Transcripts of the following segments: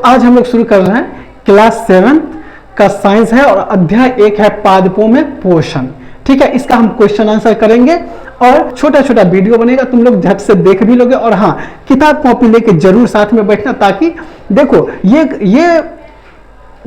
आज हम लोग शुरू कर रहे हैं क्लास 7 का साइंस है और अध्याय 1 है पादपों में पोषण। ठीक है, इसका हम क्वेश्चन आंसर करेंगे और छोटा छोटा वीडियो बनेगा, तुम लोग झट से देख भी लोगे। और हाँ, किताब कॉपी लेके जरूर साथ में बैठना, ताकि देखो ये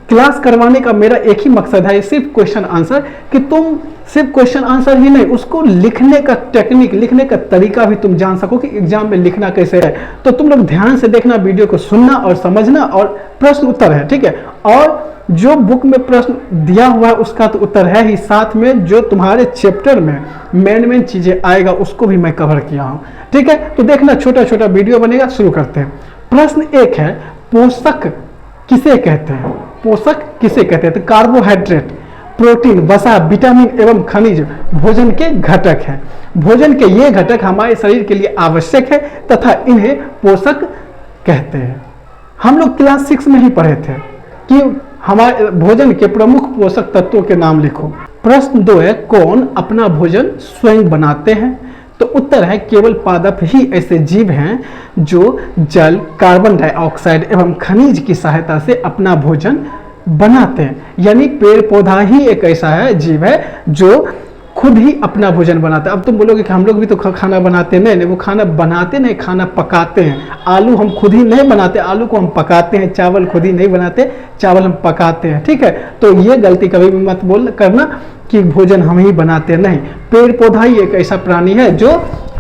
क्लास करवाने का मेरा एक ही मकसद है, सिर्फ क्वेश्चन आंसर, कि तुम सिर्फ क्वेश्चन आंसर ही नहीं, उसको लिखने का टेक्निक, लिखने का तरीका भी तुम जान सको कि एग्जाम में लिखना कैसे है। तो तुम लोग ध्यान से देखना, वीडियो को सुनना और समझना, और प्रश्न उत्तर है। ठीक है, और जो बुक में प्रश्न दिया हुआ है उसका तो उत्तर है ही, साथ में जो तुम्हारे चैप्टर में मेन चीजें आएगा उसको भी मैं कवर किया हूं। ठीक है, तो देखना, छोटा छोटा वीडियो बनेगा। शुरू करते हैं। प्रश्न 1 है, पोषक किसे कहते हैं? पोषक किसे कहते हैं? तो कार्बोहाइड्रेट, प्रोटीन, वसा, विटामिन एवं खनिज भोजन के घटक हैं। भोजन के ये घटक हमारे शरीर के लिए आवश्यक है तथा इन्हें पोषक कहते हैं। हम लोग क्लास 6 में ही पढ़े थे कि हमारे भोजन के प्रमुख पोषक तत्वों के नाम लिखो। प्रश्न 2 है, कौन अपना भोजन स्वयं बनाते हैं? तो उत्तर है, केवल पादप ही ऐसे जीव हैं जो जल, कार्बन डाइऑक्साइड एवं खनिज की सहायता से अपना भोजन बनाते हैं। यानी पेड़ पौधा ही एक ऐसा है, जीव है जो खुद ही अपना भोजन बनाता है। अब तुम बोलोगे कि हम लोग भी तो खाना बनाते हैं। नहीं, वो खाना बनाते नहीं, खाना पकाते हैं। आलू हम खुद ही नहीं बनाते, आलू को हम पकाते हैं। चावल खुद ही नहीं बनाते, चावल हम पकाते हैं। ठीक है, तो ये गलती कभी भी मत करना कि भोजन हम ही बनाते हैं। नहीं, पेड़ पौधा ही एक ऐसा प्राणी है जो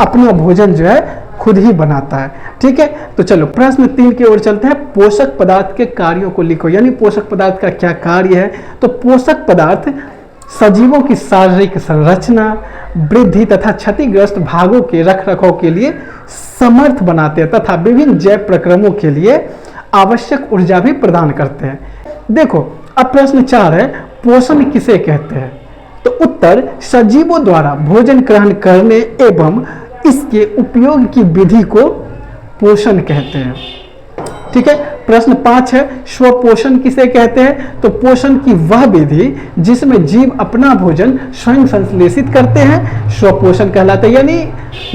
अपना भोजन जो है खुद ही बनाता है। ठीक है, तो चलो प्रश्न 3 की ओर चलते हैं। पोषक पदार्थ के कार्यों को लिखो। यानी पोषक पदार्थ का क्या कार्य है? तो पोषक पदार्थ सजीवों की शारीरिक संरचना, वृद्धि तथा क्षतिग्रस्त भागों के रखरखाव के लिए समर्थ बनाते हैं तथा विभिन्न जैव प्रक्रमों के लिए आवश्यक ऊर्जा भी प्रदान करते हैं। देखो, अब प्रश्न 4 है, पोषण किसे कहते हैं? तो उत्तर, सजीवों द्वारा भोजन ग्रहण करने एवं इसके उपयोग की विधि को पोषण कहते हैं। ठीक है, प्रश्न 5 है, स्वपोषण किसे कहते हैं? तो पोषण की वह विधि जिसमें जीव अपना भोजन स्वयं संश्लेषित करते हैं स्वपोषण कहलाता है। यानी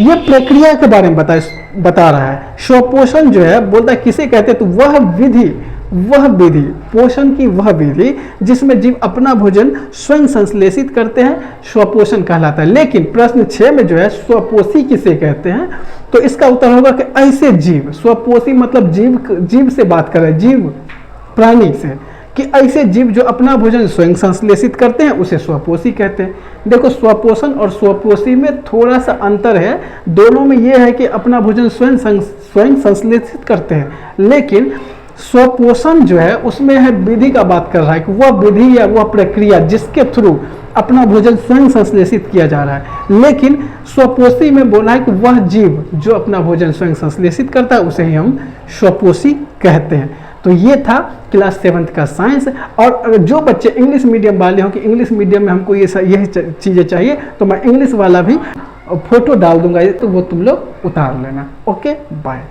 ये प्रक्रिया के बारे में बता रहा है। स्वपोषण जो है, बोलता है किसे कहते हैं? तो वह विधि, पोषण की वह विधि जिसमें जीव अपना भोजन स्वयं संश्लेषित करते हैं स्वपोषण कहलाता है। लेकिन प्रश्न 6 में जो है, स्वपोषी किसे कहते हैं? तो इसका उत्तर होगा कि ऐसे जीव, स्वपोषी मतलब जीव से बात कर रहे हैं, जीव प्राणी से, कि ऐसे जीव जो अपना भोजन स्वयं संश्लेषित करते हैं उसे स्वपोषी कहते हैं। देखो, स्वपोषण और स्वपोषी में थोड़ा सा अंतर है। दोनों में यह है कि अपना भोजन स्वयं संश्लेषित करते हैं, लेकिन स्वपोषण जो है उसमें है विधि का बात कर रहा है कि वह विधि या वह प्रक्रिया जिसके थ्रू अपना भोजन स्वयं संश्लेषित किया जा रहा है। लेकिन स्वपोषी में बोला है कि वह जीव जो अपना भोजन स्वयं संश्लेषित करता है उसे ही हम स्वपोषी कहते हैं। तो ये था क्लास 7 का साइंस। और जो बच्चे इंग्लिश मीडियम वाले हों कि इंग्लिश मीडियम में हमको यही चीज़ें चाहिए, तो मैं इंग्लिश वाला भी फोटो डाल दूंगा, तो वो तुम लोग उतार लेना। Okay, bye.